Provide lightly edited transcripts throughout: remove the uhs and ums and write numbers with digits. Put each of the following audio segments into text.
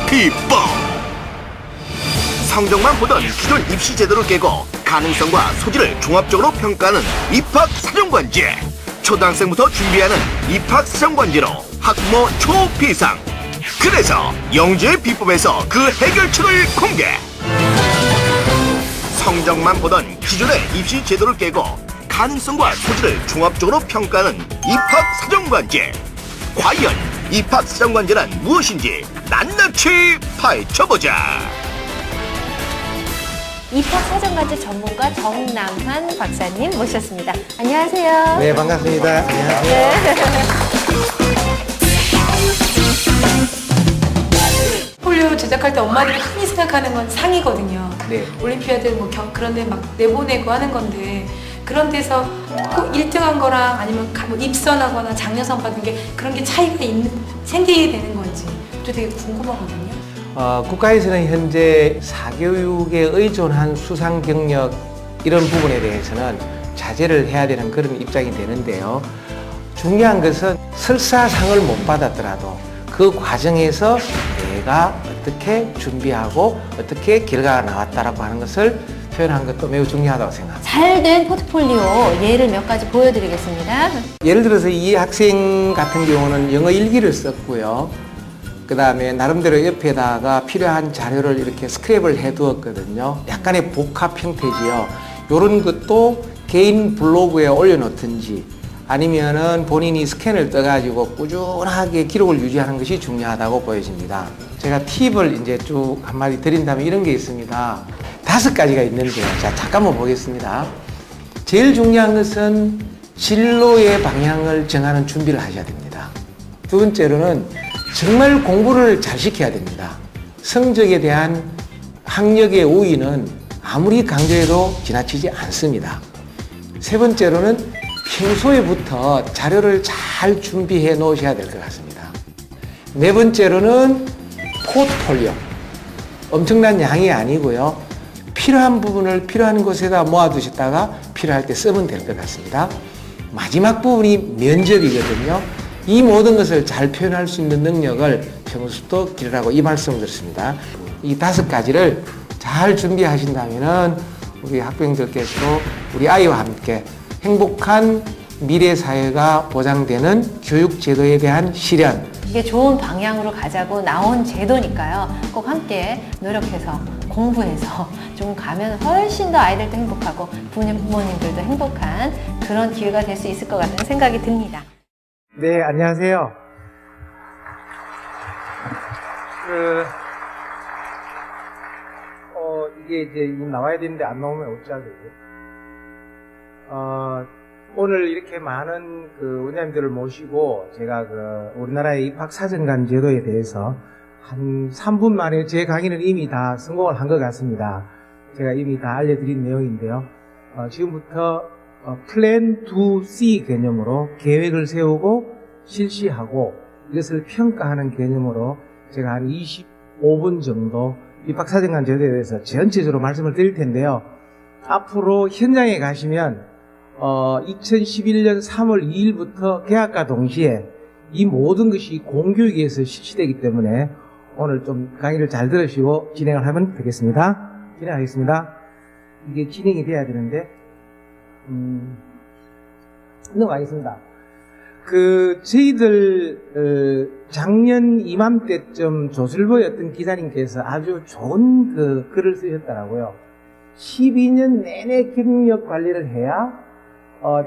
비법. 성적만 보던 기존 입시 제도를 깨고 가능성과 소질을 종합적으로 평가하는 입학사정관제. 초등학생부터 준비하는 입학사정관제로 학부모 초비상. 그래서 영재의 비법에서 그 해결책을 공개. 성적만 보던 기존의 입시 제도를 깨고 가능성과 소질을 종합적으로 평가하는 입학사정관제. 과연 입학사정관제란 무엇인지 낱낱이 파헤쳐보자. 입학사정관제 전문가 정남환 박사님 모셨습니다. 안녕하세요. 네, 반갑습니다. 안녕하세요. 폴리오 제작할 때 엄마들이 흔히 생각하는 건 상이거든요. 네. 올림피아드 뭐 그런 데 막 내보내고 하는 건데 그런 데서 꼭 1등한 거랑 아니면 뭐 입선하거나 장려상 받은 게 그런 게 차이가 생기게 되는 건지 저 되게 궁금하거든요. 국가에서는 현재 사교육에 의존한 수상 경력 이런 부분에 대해서는 자제를 해야 되는 그런 입장이 되는데요. 중요한 것은 설사상을 못 받았더라도 그 과정에서 내가 어떻게 준비하고 어떻게 결과가 나왔다라고 하는 것을 표현한 것도 매우 중요하다고 생각합니다. 잘된 포트폴리오 예를 몇 가지 보여드리겠습니다. 예를 들어서 이 학생 같은 경우는 영어 일기를 썼고요. 그 다음에 나름대로 옆에다가 필요한 자료를 이렇게 스크랩을 해 두었거든요. 약간의 복합 형태지요. 이런 것도 개인 블로그에 올려놓든지 아니면은 본인이 스캔을 떠가지고 꾸준하게 기록을 유지하는 것이 중요하다고 보여집니다. 제가 팁을 이제 쭉 한마디 드린다면 이런 게 있습니다. 5가지가 있는데요. 자, 잠깐만 보겠습니다. 제일 중요한 것은 진로의 방향을 정하는 준비를 하셔야 됩니다. 두 번째로는 정말 공부를 잘 시켜야 됩니다. 성적에 대한 학력의 우위는 아무리 강조해도 지나치지 않습니다. 세 번째로는 평소에부터 자료를 잘 준비해 놓으셔야 될 것 같습니다. 네 번째로는 포트폴리오. 엄청난 양이 아니고요. 필요한 부분을 필요한 곳에다 모아두셨다가 필요할 때 쓰면 될 것 같습니다. 마지막 부분이 면접이거든요. 이 모든 것을 잘 표현할 수 있는 능력을 평소부터 기르라고 이 말씀을 드렸습니다. 이 5가지를 잘 준비하신다면 우리 학부형들께서도 우리 아이와 함께 행복한 미래 사회가 보장되는 교육 제도에 대한 실현. 이게 좋은 방향으로 가자고 나온 제도니까요. 꼭 함께 노력해서 공부해서 좀 가면 훨씬 더 아이들도 행복하고 부모님들도 행복한 그런 기회가 될 수 있을 것 같다는 생각이 듭니다. 네, 안녕하세요. 이게 이제 나와야 되는데 안 나오면 어쩌죠? 오늘 이렇게 많은 원장님들을 모시고 제가 우리나라의 입학사정관 제도에 대해서 한 3분 만에 제 강의는 이미 다 성공을 한 것 같습니다. 제가 이미 다 알려드린 내용인데요. 지금부터 플랜 2C 개념으로 계획을 세우고 실시하고 이것을 평가하는 개념으로 제가 한 25분 정도 입학사정관 제도에 대해서 전체적으로 말씀을 드릴 텐데요. 앞으로 현장에 가시면 2011년 3월 2일부터 개학과 동시에 이 모든 것이 공교육에서 실시되기 때문에 오늘 좀 강의를 잘 들으시고 진행을 하면 되겠습니다. 진행하겠습니다. 이게 진행이 돼야 되는데 넘어가겠습니다. 저희들 작년 이맘때쯤 조슬보의 어떤 기자님께서 아주 좋은 글을 쓰셨더라고요. 12년 내내 경력 관리를 해야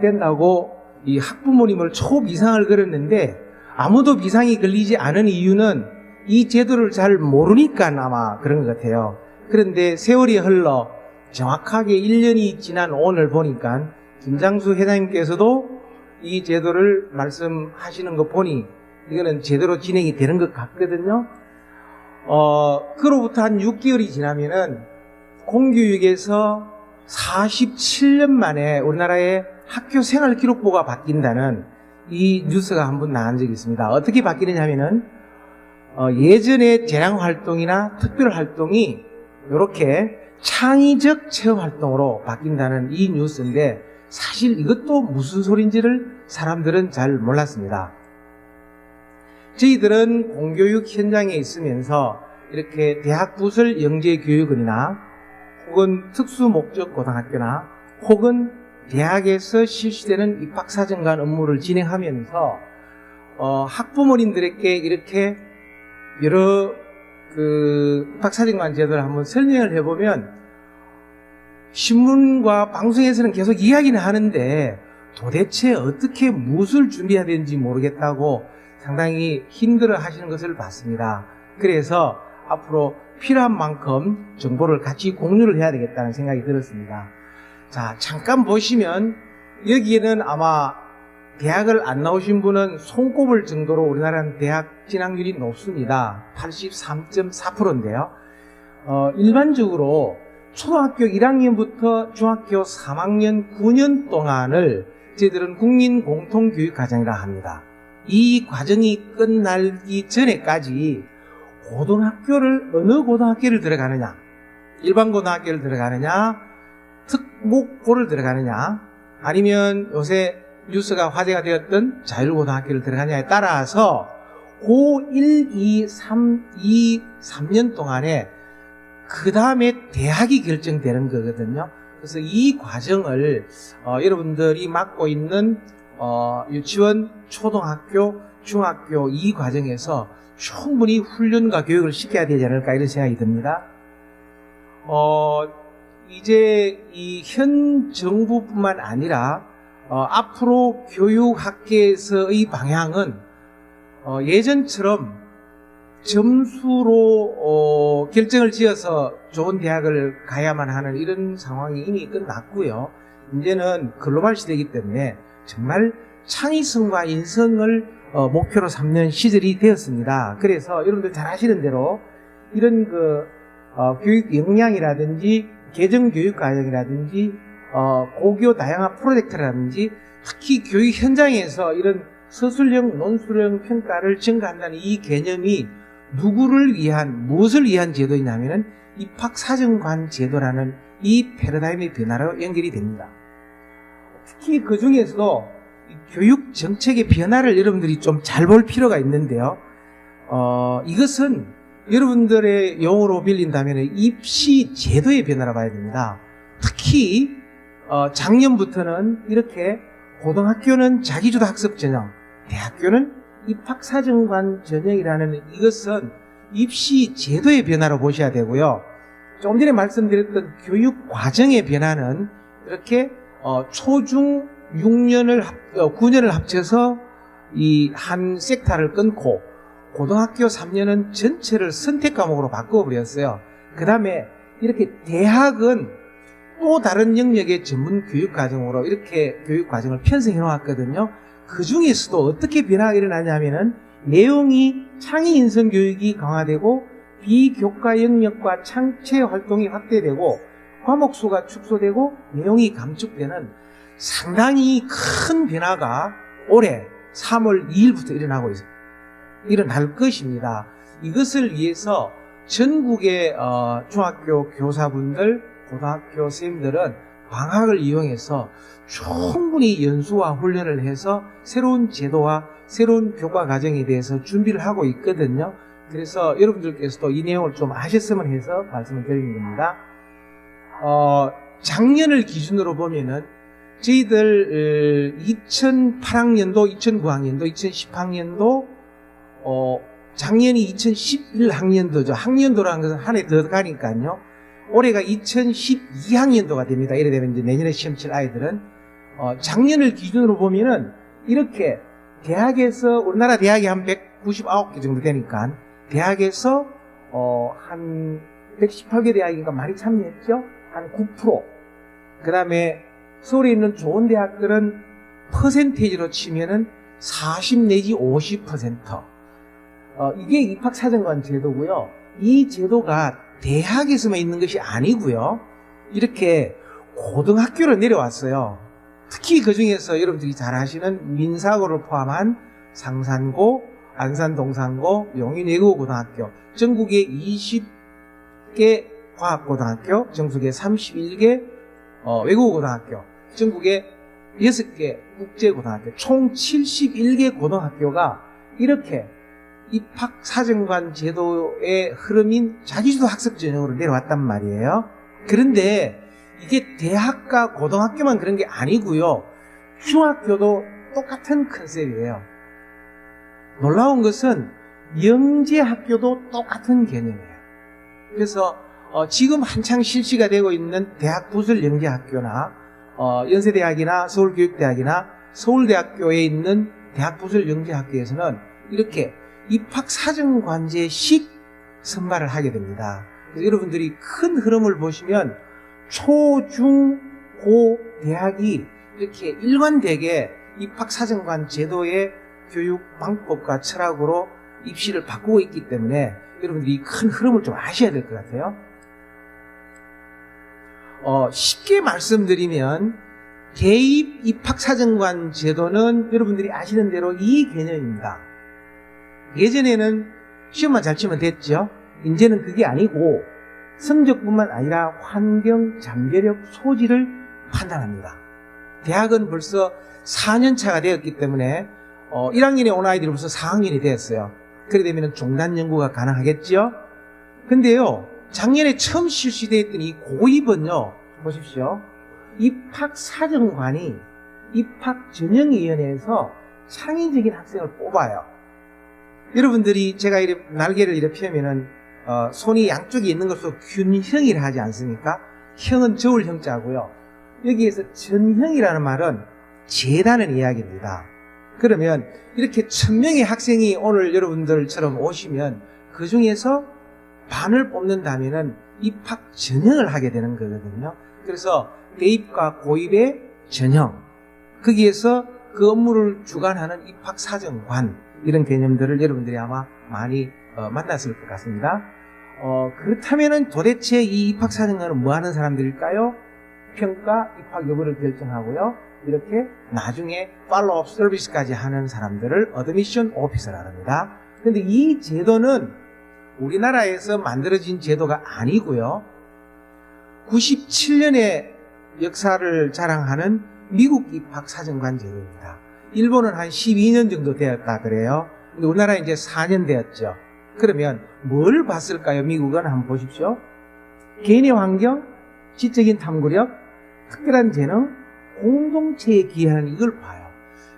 된다고 이 학부모님을 초비상을 걸었는데 아무도 비상이 걸리지 않은 이유는 이 제도를 잘 모르니까 아마 그런 것 같아요. 그런데 세월이 흘러 정확하게 1년이 지난 오늘 보니까 김장수 회장님께서도 이 제도를 말씀하시는 거 보니 이거는 제대로 진행이 되는 것 같거든요. 그로부터 한 6개월이 지나면은 공교육에서 47년 만에 우리나라의 학교 생활 기록부가 바뀐다는 이 뉴스가 한 번 나간 적이 있습니다. 어떻게 바뀌느냐면은 예전의 재량 활동이나 특별 활동이 이렇게 창의적 체험 활동으로 바뀐다는 이 뉴스인데 사실 이것도 무슨 소린지를 사람들은 잘 몰랐습니다. 저희들은 공교육 현장에 있으면서 이렇게 대학 부설 영재교육원이나 혹은 특수목적고등학교나 혹은 대학에서 실시되는 입학사정관 업무를 진행하면서 학부모님들에게 이렇게 여러 입학사정관 제도를 한번 설명을 해보면 신문과 방송에서는 계속 이야기는 하는데 도대체 어떻게 무엇을 준비해야 되는지 모르겠다고 상당히 힘들어 하시는 것을 봤습니다. 그래서 앞으로 필요한 만큼 정보를 같이 공유를 해야 되겠다는 생각이 들었습니다. 자, 잠깐 보시면 여기에는 아마 대학을 안 나오신 분은 손꼽을 정도로 우리나라는 대학 진학률이 높습니다. 83.4%인데요. 일반적으로 초등학교 1학년부터 중학교 3학년 9년 동안을 저희들은 국민공통교육과정이라 합니다. 이 과정이 끝나기 전에까지 고등학교를 어느 고등학교를 들어가느냐, 일반 고등학교를 들어가느냐, 특목고를 들어가느냐, 아니면 요새 뉴스가 화제가 되었던 자율고등학교를 들어가느냐에 따라서 고1, 2, 3년 동안에 그 다음에 대학이 결정되는 거거든요. 그래서 이 과정을 여러분들이 맡고 있는 유치원, 초등학교, 중학교 이 과정에서 충분히 훈련과 교육을 시켜야 되지 않을까 이런 생각이 듭니다. 이제 이 현 정부뿐만 아니라 앞으로 교육학계에서의 방향은 예전처럼 점수로 결정을 지어서 좋은 대학을 가야만 하는 이런 상황이 이미 끝났고요. 이제는 글로벌 시대이기 때문에 정말 창의성과 인성을 목표로 삼는 시절이 되었습니다. 그래서 여러분들 잘 아시는 대로 이런 교육 역량이라든지 개정교육과정이라든지 고교 다양화 프로젝트라든지 특히 교육 현장에서 이런 서술형, 논술형 평가를 증가한다는 이 개념이 누구를 위한, 무엇을 위한 제도이냐면은 입학사정관 제도라는 이 패러다임의 변화로 연결이 됩니다. 특히 그 중에서도 교육 정책의 변화를 여러분들이 좀 잘 볼 필요가 있는데요. 이것은 여러분들의 용어로 빌린다면 입시 제도의 변화라 봐야 됩니다. 특히 작년부터는 이렇게 고등학교는 자기주도 학습 전형, 대학교는 입학사정관 전형이라는 이것은 입시 제도의 변화로 보셔야 되고요. 조금 전에 말씀드렸던 교육 과정의 변화는 이렇게 초중 9년을 합쳐서 이 한 섹터를 끊고 고등학교 3년은 전체를 선택 과목으로 바꿔버렸어요. 그 다음에 이렇게 대학은 또 다른 영역의 전문 교육 과정으로 이렇게 교육 과정을 편성해 놓았거든요. 그 중에서도 어떻게 변화가 일어나냐면은 내용이 창의 인성 교육이 강화되고 비교과 영역과 창체 활동이 확대되고 과목 수가 축소되고 내용이 감축되는 상당히 큰 변화가 올해 3월 2일부터 일어날 것입니다. 이것을 위해서 전국의 중학교 교사분들, 고등학교 선생님들은 방학을 이용해서 충분히 연수와 훈련을 해서 새로운 제도와 새로운 교과 과정에 대해서 준비를 하고 있거든요. 그래서 여러분들께서도 이 내용을 좀 아셨으면 해서 말씀을 드리는 겁니다. 작년을 기준으로 보면은 저희들 2008학년도, 2009학년도, 2010학년도, 작년이 2011학년도죠. 학년도라는 것은 한 해 더 가니까요. 올해가 2012학년도가 됩니다. 이래 되면 이제 내년에 시험 칠 아이들은 작년을 기준으로 보면은 이렇게 대학에서 우리나라 대학이 한 199개 정도 되니까 대학에서 한 118개 대학인가 많이 참여했죠. 한 9%. 그 다음에 서울에 있는 좋은 대학들은 퍼센테이지로 치면은 40 내지 50%. 이게 입학사정관 제도고요. 이 제도가 대학에서만 있는 것이 아니고요. 이렇게 고등학교로 내려왔어요. 특히 그 중에서 여러분들이 잘 아시는 민사고를 포함한 상산고, 안산동산고, 용인외국어고등학교, 전국에 20개 과학고등학교, 전국에 31개 외국어고등학교, 전국에 6개 국제고등학교, 총 71개 고등학교가 이렇게 입학사정관 제도의 흐름인 자기주도 학습 전형으로 내려왔단 말이에요. 그런데 이게 대학과 고등학교만 그런 게 아니고요. 중학교도 똑같은 컨셉이에요. 놀라운 것은 영재학교도 똑같은 개념이에요. 그래서 지금 한창 실시가 되고 있는 대학 부설 영재학교나 연세대학이나 서울교육대학이나 서울대학교에 있는 대학 부설 영재학교에서는 이렇게 입학사정관제식 선발을 하게 됩니다. 그래서 여러분들이 큰 흐름을 보시면 초, 중, 고 대학이 이렇게 일관되게 입학사정관 제도의 교육 방법과 철학으로 입시를 바꾸고 있기 때문에 여러분들이 큰 흐름을 좀 아셔야 될 것 같아요. 쉽게 말씀드리면 대입 입학사정관 제도는 여러분들이 아시는 대로 이 개념입니다. 예전에는 시험만 잘 치면 됐죠. 이제는 그게 아니고 성적뿐만 아니라 환경, 잠재력, 소질을 판단합니다. 대학은 벌써 4년 차가 되었기 때문에 1학년에 온 아이들이 벌써 4학년이 되었어요. 그래 되면 중단 연구가 가능하겠죠. 근데요, 작년에 처음 실시되었던 이 고입은요, 보십시오. 입학사정관이 입학전형위원회에서 창의적인 학생을 뽑아요. 여러분들이 제가 이렇게 날개를 이렇게 펴면은 손이 양쪽에 있는 것으로 균형이라 하지 않습니까? 형은 저울 형자고요. 여기에서 전형이라는 말은 재다는 이야기입니다. 그러면 이렇게 1000명의 학생이 오늘 여러분들처럼 오시면 그 중에서 반을 뽑는다면은 입학 전형을 하게 되는 거거든요. 그래서 대입과 고입의 전형, 거기에서 그 업무를 주관하는 입학사정관, 이런 개념들을 여러분들이 아마 많이 만났을 것 같습니다. 그렇다면은 도대체 이 입학사정관은 뭐 하는 사람들일까요? 평가, 입학 여부를 결정하고요. 이렇게 나중에 팔로우업 서비스까지 하는 사람들을 어드미션 오피서라 합니다. 그런데 이 제도는 우리나라에서 만들어진 제도가 아니고요. 97년에 역사를 자랑하는 미국 입학사정관 제도입니다. 일본은 한 12년 정도 되었다 그래요. 근데 우리나라 이제 4년 되었죠. 그러면 뭘 봤을까요? 미국은 한번 보십시오. 개인의 환경, 지적인 탐구력, 특별한 재능, 공동체에 기여하는 이걸 봐요.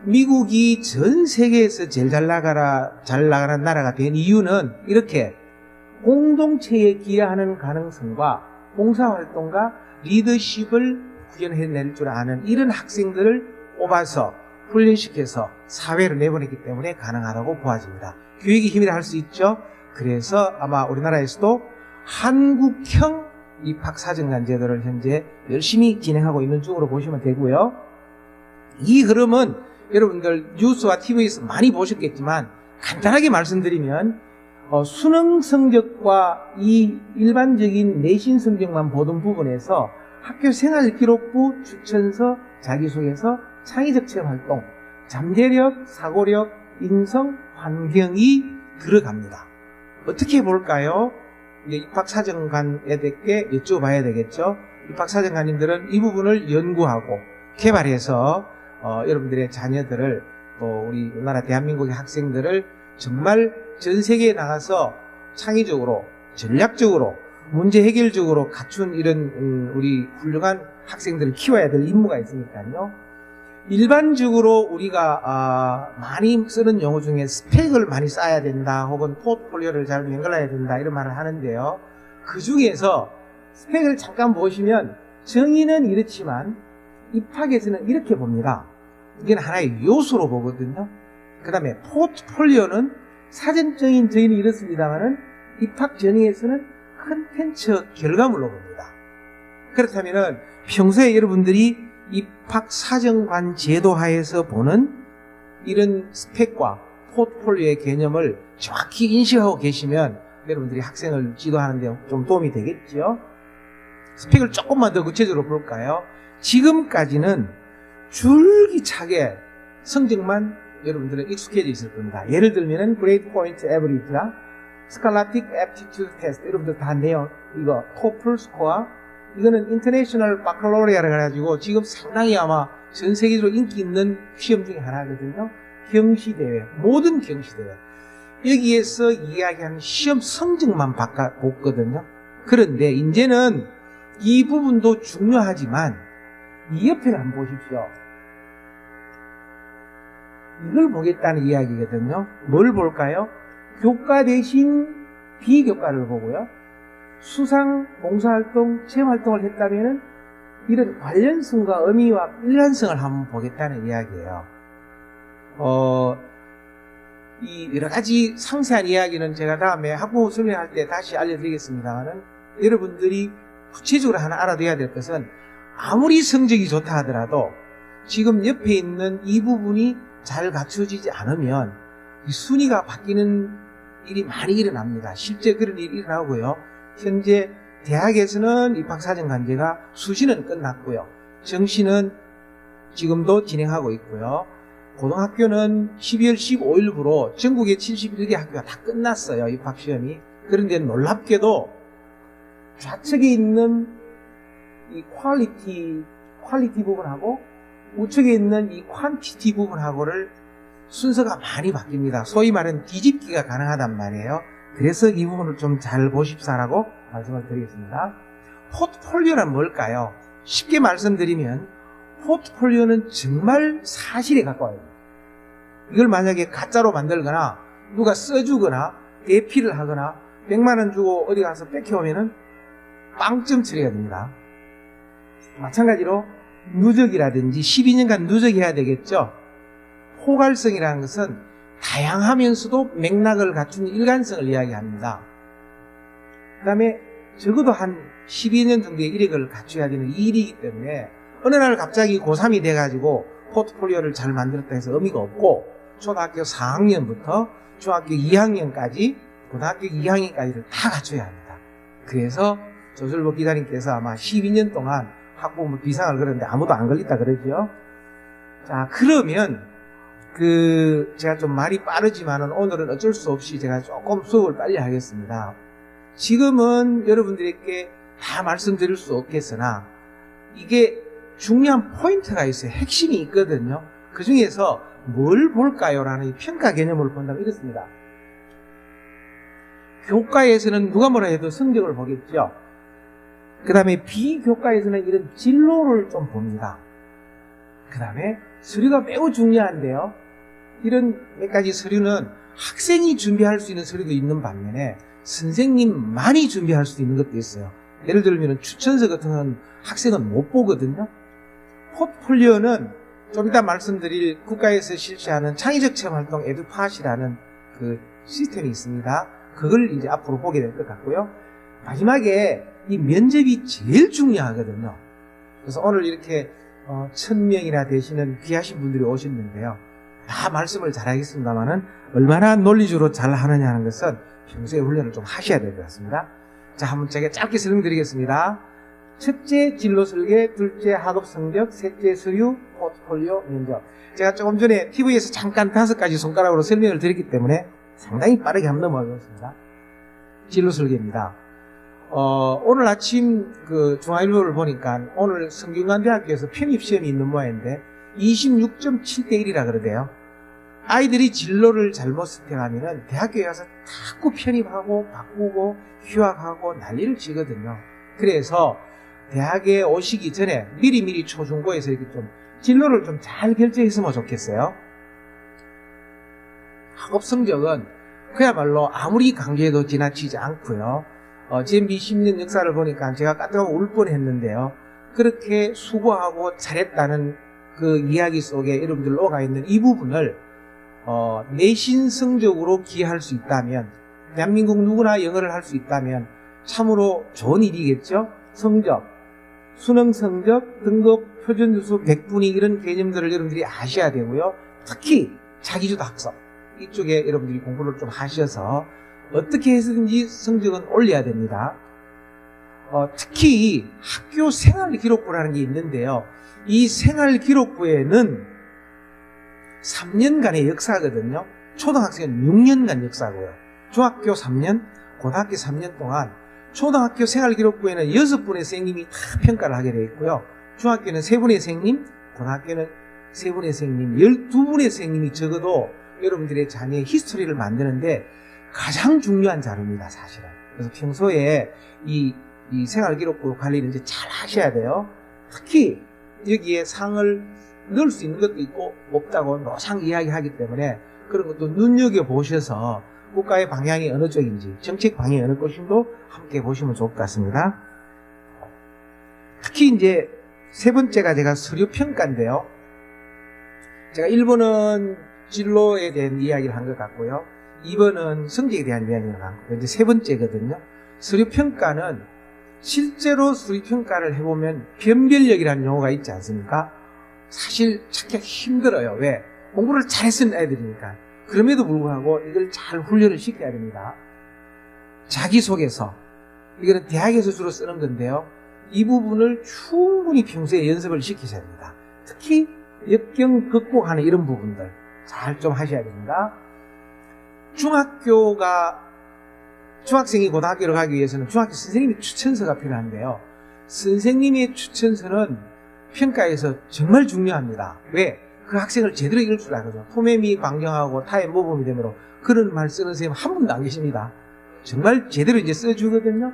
미국이 전 세계에서 제일 잘 나가는 나라가 된 이유는 이렇게 공동체에 기여하는 가능성과 봉사활동과 리더십을 구현해낼 줄 아는 이런 학생들을 뽑아서 훈련시켜서 사회로 내보냈기 때문에 가능하다고 보아집니다. 교육의 힘이라 할 수 있죠. 그래서 아마 우리나라에서도 한국형 입학사정관 제도를 현재 열심히 진행하고 있는 중으로 보시면 되고요. 이 흐름은 여러분들 뉴스와 TV에서 많이 보셨겠지만 간단하게 말씀드리면 수능 성적과 이 일반적인 내신 성적만 보던 부분에서 학교 생활기록부, 추천서, 자기소개서, 창의적 체험활동, 잠재력, 사고력, 인성, 환경이 들어갑니다. 어떻게 볼까요? 이제 입학사정관에게 여쭤봐야 되겠죠. 입학사정관님들은 이 부분을 연구하고 개발해서 여러분들의 자녀들을 또 우리 우리나라 대한민국의 학생들을 정말 전 세계에 나가서 창의적으로 전략적으로 문제 해결적으로 갖춘 이런 우리 훌륭한 학생들을 키워야 될 임무가 있으니까요. 일반적으로 우리가 많이 쓰는 용어 중에 스펙을 많이 쌓아야 된다 혹은 포트폴리오를 잘 맹글어야 된다 이런 말을 하는데요. 그 중에서 스펙을 잠깐 보시면 정의는 이렇지만 입학에서는 이렇게 봅니다. 이게 하나의 요소로 보거든요. 그 다음에 포트폴리오는 사전적인 저희는 이렇습니다만은 입학 전형에서는 컨텐츠 결과물로 봅니다. 그렇다면은 평소에 여러분들이 입학사정관 제도하에서 보는 이런 스펙과 포트폴리오의 개념을 정확히 인식하고 계시면 여러분들이 학생을 지도하는 데 좀 도움이 되겠죠. 스펙을 조금만 더 구체적으로 볼까요? 지금까지는 줄기차게 성적만 여러분들은 익숙해져 있을 겁니다. 예를 들면은 Grade Point Average나 Scholastic Aptitude Test 여러분들 다 내요. 이거 토플 스코어 이거는 인터내셔널 바칼로리아를 해가지고 지금 상당히 아마 전 세계적으로 인기 있는 시험 중에 하나거든요. 경시대회, 모든 경시대회. 여기에서 이야기하는 시험 성적만 바꿔봤거든요. 그런데 이제는 이 부분도 중요하지만 이 옆에를 한번 보십시오. 이걸 보겠다는 이야기거든요. 뭘 볼까요? 교과 대신 비교과를 보고요. 수상, 봉사활동, 체험활동을 했다면 이런 관련성과 의미와 일관성을 한번 보겠다는 이야기예요. 이 여러 가지 상세한 이야기는 제가 다음에 학부모 설명할 때 다시 알려드리겠습니다만은 여러분들이 구체적으로 하나 알아둬야 될 것은 아무리 성적이 좋다 하더라도 지금 옆에 있는 이 부분이 잘 갖춰지지 않으면 이 순위가 바뀌는 일이 많이 일어납니다. 실제 그런 일이 일어나고요. 현재 대학에서는 입학사정관제가 수시는 끝났고요. 정시는 지금도 진행하고 있고요. 고등학교는 12월 15일부로 전국의 71개 학교가 다 끝났어요. 입학시험이. 그런데 놀랍게도 좌측에 있는 이 퀄리티 부분하고 우측에 있는 이 퀀티티 부분하고를 순서가 많이 바뀝니다. 소위 말하는 뒤집기가 가능하단 말이에요. 그래서 이 부분을 좀 잘 보십사라고 말씀을 드리겠습니다. 포트폴리오란 뭘까요? 쉽게 말씀드리면 포트폴리오는 정말 사실에 가까워요. 이걸 만약에 가짜로 만들거나 누가 써주거나 대피를 하거나 100만 원 주고 어디 가서 뺏겨오면은 빵점 처리가 됩니다. 마찬가지로 누적이라든지 12년간 누적해야 되겠죠. 포괄성이라는 것은 다양하면서도 맥락을 갖춘 일관성을 이야기합니다. 그 다음에 적어도 한 12년 정도의 이력을 갖춰야 되는 일이기 때문에 어느 날 갑자기 고3이 돼가지고 포트폴리오를 잘 만들었다 해서 의미가 없고 초등학교 4학년부터 중학교 2학년까지 고등학교 2학년까지를 다 갖춰야 합니다. 그래서 조설보 기자님께서 아마 12년 동안 학부모 비상을 걸었는데 아무도 안 걸렸다 그러죠. 자, 그러면 제가 좀 말이 빠르지만은 오늘은 어쩔 수 없이 제가 조금 수업을 빨리 하겠습니다. 지금은 여러분들에게 다 말씀드릴 수 없겠으나 이게 중요한 포인트가 있어요. 핵심이 있거든요. 그 중에서 뭘 볼까요? 라는 평가 개념을 본다면 이렇습니다. 교과에서는 누가 뭐라 해도 성적을 보겠죠. 그 다음에 비교과에서는 이런 진로를 좀 봅니다. 그 다음에 서류가 매우 중요한데요. 이런 몇 가지 서류는 학생이 준비할 수 있는 서류도 있는 반면에 선생님만이 준비할 수 있는 것도 있어요. 예를 들면 추천서 같은 건 학생은 못 보거든요. 포트폴리오는 좀 이따 말씀드릴 국가에서 실시하는 창의적 체험활동 에듀팟이라는 그 시스템이 있습니다. 그걸 이제 앞으로 보게 될 것 같고요. 마지막에 이 면접이 제일 중요하거든요. 그래서 오늘 이렇게 1000명이나 되시는 귀하신 분들이 오셨는데요. 다 말씀을 잘하겠습니다만은 얼마나 논리적으로 잘 하느냐는 것은 평소에 훈련을 좀 하셔야 될 것 같습니다. 자, 한번 제가 짧게 설명드리겠습니다. 첫째 진로 설계, 둘째 학업 성적, 셋째 서류, 포트폴리오, 면접. 제가 조금 전에 TV에서 잠깐 5가지 손가락으로 설명을 드렸기 때문에 상당히 빠르게 한번 넘어가겠습니다. 진로 설계입니다. 오늘 아침 중앙일보를 보니까 오늘 성균관대학교에서 편입시험이 있는 모양인데 26.7대 1이라 그러대요. 아이들이 진로를 잘못 선택하면은 대학교에 가서 자꾸 편입하고 바꾸고 휴학하고 난리를 치거든요. 그래서 대학에 오시기 전에 미리 초중고에서 이렇게 좀 진로를 좀 잘 결정했으면 좋겠어요. 학업 성적은 그야말로 아무리 강조해도 지나치지 않고요. GMB 10년 역사를 보니까 제가 까딱하고 울 뻔했는데요. 그렇게 수고하고 잘했다는 그 이야기 속에 여러분들 녹아 있는 이 부분을 내신 성적으로 기여할 수 있다면, 대한민국 누구나 영어를 할 수 있다면 참으로 좋은 일이겠죠. 성적, 수능 성적, 등급, 표준주수, 100분위 이런 개념들을 여러분들이 아셔야 되고요. 특히 자기주도 학습 이쪽에 여러분들이 공부를 좀 하셔서 어떻게 해서든지 성적은 올려야 됩니다. 특히 학교 생활기록부라는 게 있는데요. 이 생활기록부에는 3년간의 역사거든요. 초등학생은 6년간 역사고요. 중학교 3년, 고등학교 3년 동안 초등학교 생활기록부에는 6분의 선생님이 다 평가를 하게 되어 있고요. 중학교는 3분의 선생님, 고등학교는 3분의 선생님, 12분의 선생님이 적어도 여러분들의 자녀의 히스토리를 만드는데 가장 중요한 자료입니다, 사실은. 그래서 평소에 이 생활기록부 관리를 이제 잘 하셔야 돼요. 특히 여기에 상을 넣을 수 있는 것도 있고 없다고 노상 이야기하기 때문에 그런 것도 눈여겨보셔서 국가의 방향이 어느 쪽인지, 정책 방향이 어느 것인도 함께 보시면 좋을 것 같습니다. 특히 이제 세 번째가 제가 서류평가인데요. 제가 1번은 진로에 대한 이야기를 한 것 같고요. 2번은 성적에 대한 이야기를 한 거고요. 이제 세 번째거든요. 서류평가는 실제로 서류평가를 해보면 변별력이라는 용어가 있지 않습니까? 사실 찾기가 힘들어요. 왜? 공부를 잘 쓰는 애들이니까. 그럼에도 불구하고 이걸 잘 훈련을 시켜야 됩니다. 자기소개서. 이거는 대학에서 주로 쓰는 건데요. 이 부분을 충분히 평소에 연습을 시키셔야 됩니다. 특히 역경 극복하는 이런 부분들 잘 좀 하셔야 됩니다. 중학생이 고등학교를 가기 위해서는 중학교 선생님의 추천서가 필요한데요. 선생님의 추천서는 평가에서 정말 중요합니다. 왜? 그 학생을 제대로 읽을 줄 알거든요. 포매미 방정하고 타의 모범이 되므로 그런 말 쓰는 선생님 한 분도 안 계십니다. 정말 제대로 이제 써주거든요.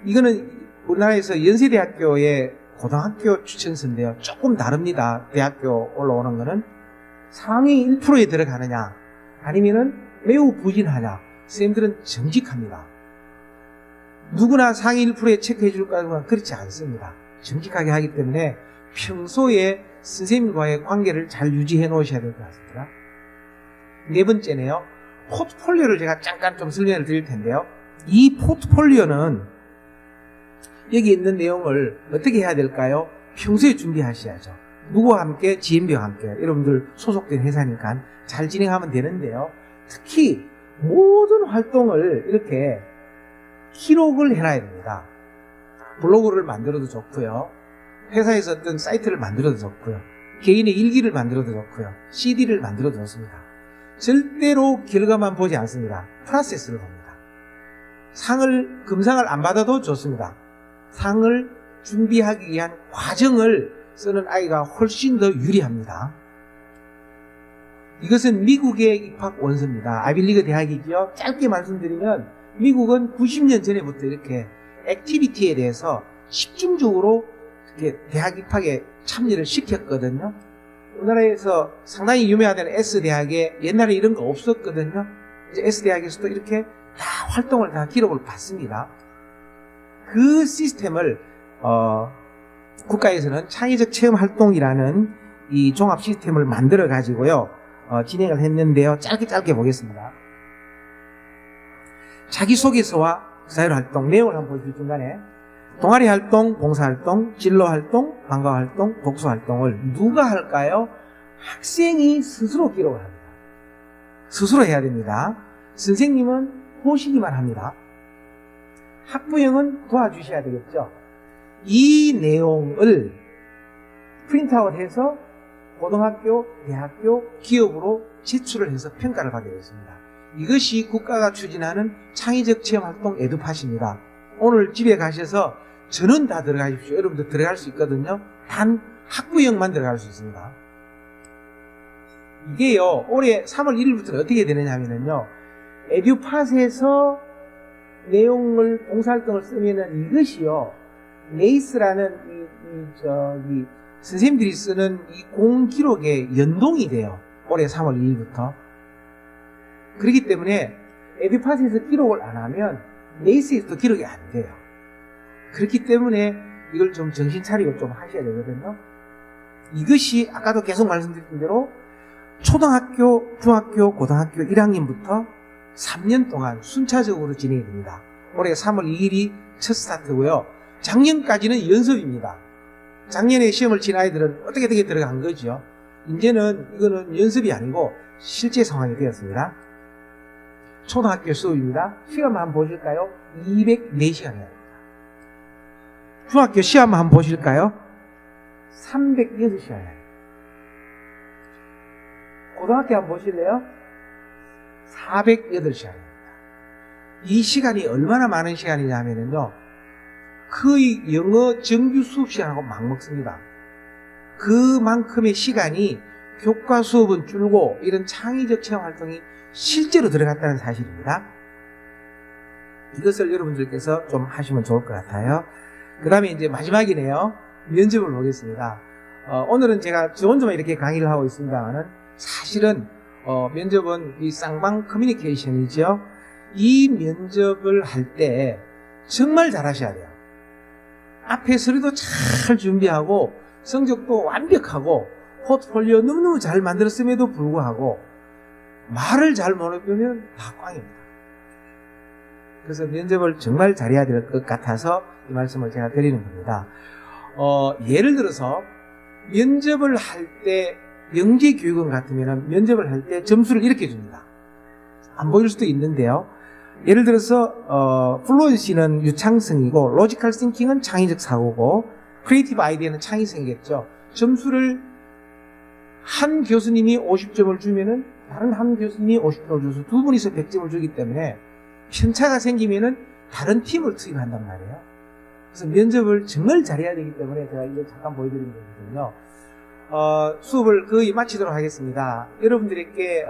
이거는 우리나라에서 연세대학교의 고등학교 추천서인데요. 조금 다릅니다. 대학교 올라오는 거는 상위 1%에 들어가느냐 아니면은 매우 부진하냐. 선생님들은 정직합니다. 누구나 상위 1%에 체크해 줄까는 그렇지 않습니다. 정직하게 하기 때문에 평소에 선생님과의 관계를 잘 유지해 놓으셔야 될 것 같습니다. 네 번째네요. 포트폴리오를 제가 잠깐 좀 설명을 드릴 텐데요. 이 포트폴리오는 여기 있는 내용을 어떻게 해야 될까요? 평소에 준비하셔야죠. 누구와 함께? GMB와 함께. 여러분들 소속된 회사니까 잘 진행하면 되는데요. 특히 모든 활동을 이렇게 기록을 해놔야 됩니다. 블로그를 만들어도 좋고요. 회사에서 어떤 사이트를 만들어도 좋고요. 개인의 일기를 만들어도 좋고요. CD를 만들어도 좋습니다. 절대로 결과만 보지 않습니다. 프로세스를 봅니다. 금상을 안 받아도 좋습니다. 상을 준비하기 위한 과정을 쓰는 아이가 훨씬 더 유리합니다. 이것은 미국의 입학 원서입니다. 아빌리그 대학이죠. 짧게 말씀드리면 미국은 90년 전에부터 이렇게 액티비티에 대해서 집중적으로 이렇게 대학 입학에 참여를 시켰거든요. 우리나라에서 상당히 유명하던 S대학에 옛날에 이런 거 없었거든요. 이제 S대학에서도 이렇게 다 활동을 다 기록을 받습니다. 그 시스템을 국가에서는 창의적 체험 활동이라는 이 종합 시스템을 만들어 가지고요 진행을 했는데요. 짧게 보겠습니다. 자기소개서와 자율활동 내용을 한번 보시죠. 중간에 동아리 활동, 봉사활동, 진로활동, 방과활동, 독서활동을 누가 할까요? 학생이 스스로 기록을 합니다. 스스로 해야 됩니다. 선생님은 보시기만 합니다. 학부형은 도와주셔야 되겠죠. 이 내용을 프린트아웃해서 고등학교, 대학교, 기업으로 제출을 해서 평가를 받게 되었습니다. 이것이 국가가 추진하는 창의적 체험활동 에듀팟입니다. 오늘 집에 가셔서 전원 다 들어가십시오. 여러분들 들어갈 수 있거든요. 단 학부형만 들어갈 수 있습니다. 이게요, 올해 3월 1일부터 어떻게 되느냐 하면요, 에듀팟에서 내용을, 봉사활동을 쓰면은 이것이요, 네이스라는 선생님들이 쓰는 이 공기록에 연동이 돼요. 올해 3월 2일부터. 그렇기 때문에 에듀팟에서 기록을 안 하면 네이스에서도 기록이 안 돼요. 그렇기 때문에 이걸 좀 정신 차리고 좀 하셔야 되거든요. 이것이 아까도 계속 말씀드린 대로 초등학교, 중학교, 고등학교 1학년부터 3년 동안 순차적으로 진행이 됩니다. 올해 3월 2일이 첫 스타트고요. 작년까지는 연습입니다. 작년에 시험을 친 아이들은 어떻게 들어간 거죠. 이제는 이거는 연습이 아니고 실제 상황이 되었습니다. 초등학교 수업입니다. 시험 한번 보실까요? 204시간 해야 됩니다. 중학교 시험 한번 보실까요? 306시간 해야 됩니다. 고등학교 한번 보실래요? 408시간입니다. 이 시간이 얼마나 많은 시간이냐면요, 거의 영어 정규 수업 시간하고 막 먹습니다. 그만큼의 시간이 교과 수업은 줄고 이런 창의적 체험 활동이 실제로 들어갔다는 사실입니다. 이것을 여러분들께서 좀 하시면 좋을 것 같아요. 그 다음에 이제 마지막이네요. 면접을 보겠습니다. 오늘은 제가 저 혼자만 이렇게 강의를 하고 있습니다만은 사실은 면접은 이 쌍방 커뮤니케이션이죠. 이 면접을 할 때 정말 잘하셔야 돼요. 앞에 서류도 잘 준비하고 성적도 완벽하고 포트폴리오 너무너무 잘 만들었음에도 불구하고 말을 잘 못하면 다 꽝입니다. 그래서 면접을 정말 잘해야 될 것 같아서 이 말씀을 제가 드리는 겁니다. 예를 들어서 면접을 할 때 영재교육원 같으면 면접을 할 때 점수를 이렇게 줍니다. 안 보일 수도 있는데요. 예를 들어서 플루언시는 유창성이고 로지컬 싱킹은 창의적 사고고 크리에이티브 아이디어는 창의성이겠죠. 점수를 한 교수님이 50점을 주면은 다른 한 교수님이 50점을 줘서 두 분이서 100점을 주기 때문에 편차가 생기면은 다른 팀을 투입한단 말이에요. 그래서 면접을 정말 잘해야 되기 때문에 제가 이걸 잠깐 보여드리는 거거든요. 수업을 거의 마치도록 하겠습니다. 여러분들에게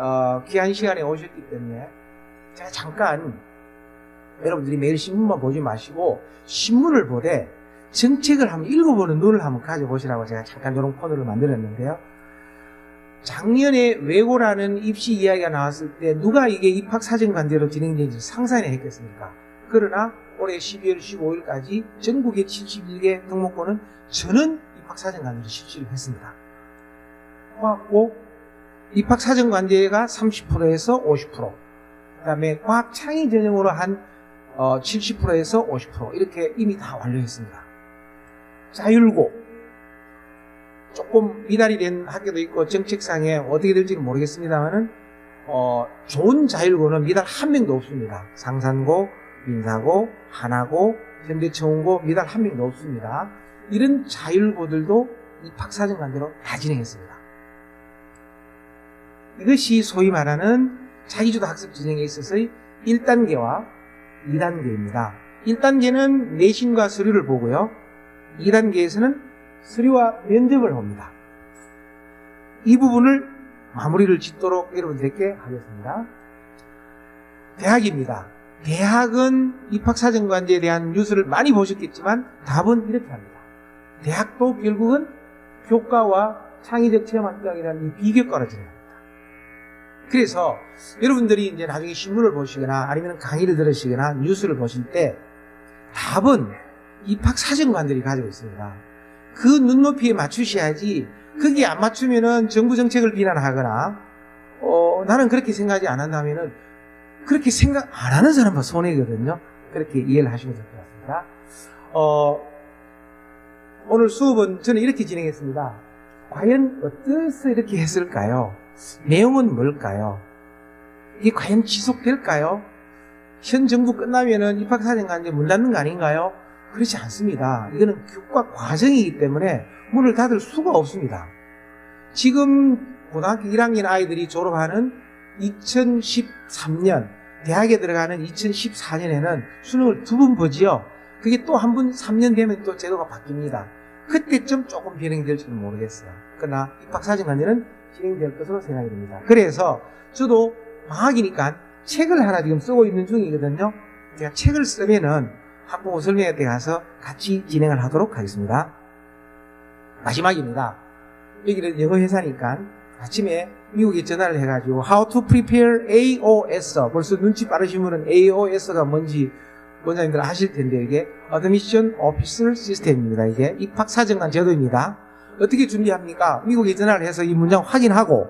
귀한 시간에 오셨기 때문에 제가 잠깐 여러분들이 매일 신문만 보지 마시고 신문을 보되 정책을 한번 읽어보는 눈을 한번 가져보시라고 제가 잠깐 이런 코너를 만들었는데요. 작년에 외고라는 입시 이야기가 나왔을 때 누가 이게 입학사정관제로 진행되는지 상상이나 했겠습니까? 그러나 올해 12월 15일까지 전국의 71개 등록고는 저는 입학사정관제로 실시를 했습니다. 과학고 입학사정관제가 30%에서 50%, 그 다음에 과학창의 전형으로 한 70%에서 50% 이렇게 이미 다 완료했습니다. 자율고 조금 미달이 된 학교도 있고 정책상에 어떻게 될지는 모르겠습니다만은 좋은 자율고는 미달 한 명도 없습니다. 상산고, 민사고, 하나고, 현대청운고 미달 한 명도 없습니다. 이런 자율고들도 입학사정관제로 다 진행했습니다. 이것이 소위 말하는 자기주도 학습 진행에 있어서의 1단계와 2단계입니다. 1단계는 내신과 서류를 보고요. 2단계에서는 서류와 면접을 봅니다. 이 부분을 마무리를 짓도록 여러분들께 하겠습니다. 대학입니다. 대학은 입학사정관제에 대한 뉴스를 많이 보셨겠지만 답은 이렇게 합니다. 대학도 결국은 교과와 창의적 체험활동이라는 이 비교과로 진행합니다. 그래서 여러분들이 이제 나중에 신문을 보시거나 아니면 강의를 들으시거나 뉴스를 보실 때 답은 입학사정관들이 가지고 있습니다. 그 눈높이에 맞추셔야지 거기에 안 맞추면은 정부 정책을 비난하거나 나는 그렇게 생각하지 않았다면은 그렇게 생각 안 하는 사람만 손해거든요. 그렇게 이해를 하시면 될 것 같습니다. 오늘 수업은 저는 이렇게 진행했습니다. 과연 어떠해서 이렇게 했을까요? 내용은 뭘까요? 이게 과연 지속될까요? 현 정부 끝나면은 입학사정관제 문 닫는 거 아닌가요? 그렇지 않습니다. 이거는 교과 과정이기 때문에 문을 닫을 수가 없습니다. 지금 고등학교 1학년 아이들이 졸업하는 2013년 대학에 들어가는 2014년에는 수능을 2번 보지요. 그게 또 한 번 3년 되면 또 제도가 바뀝니다. 그때쯤 조금 변형될지는 모르겠어요. 그러나 입학사정관제는 진행될 것으로 생각이 됩니다. 그래서 저도 방학이니까 책을 하나 지금 쓰고 있는 중이거든요. 제가 책을 쓰면은 학부모 설명회 때 가서 같이 진행을 하도록 하겠습니다. 마지막입니다. 여기는 영어 회사니까 아침에 미국에 전화를 해가지고 How to prepare AOS 벌써 눈치 빠르신 분은 AOS가 뭔지 원장님들 아실 텐데 이게 Admission Officer System입니다. 이게 입학사정관 제도입니다. 어떻게 준비합니까? 미국에 전화를 해서 이 문장 확인하고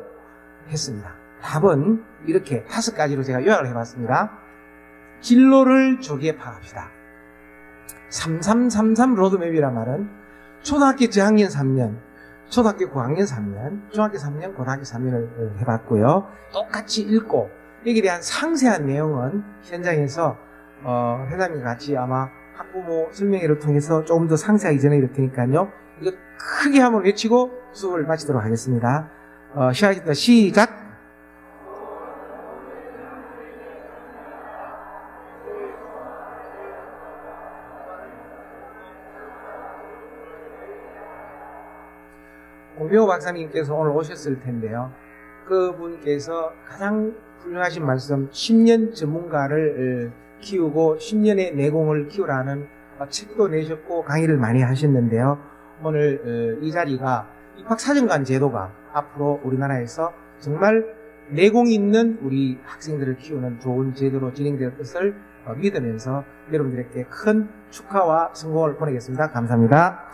했습니다. 답은 이렇게 5가지로 제가 요약을 해봤습니다. 진로를 조기에 파악합시다. 3333 로드맵이란 말은 초등학교 저학년 3년, 초등학교 고학년 3년, 중학교 3년, 고등학교 3년을 해봤고요. 똑같이 읽고 여기에 대한 상세한 내용은 현장에서 회장님과 같이 아마 학부모 설명회를 통해서 조금 더 상세하게 전해드릴 테니까요. 이거 크게 한번 외치고 수업을 마치도록 하겠습니다. 시작! 공병호 박사님께서 오늘 오셨을 텐데요. 그분께서 가장 훌륭하신 말씀, 10년 전문가를 키우고 10년의 내공을 키우라는 책도 내셨고 강의를 많이 하셨는데요. 오늘 이 자리가 입학사정관 제도가 앞으로 우리나라에서 정말 내공 있는 우리 학생들을 키우는 좋은 제도로 진행될 것을 믿으면서 여러분들에게 큰 축하와 성공을 보내겠습니다. 감사합니다.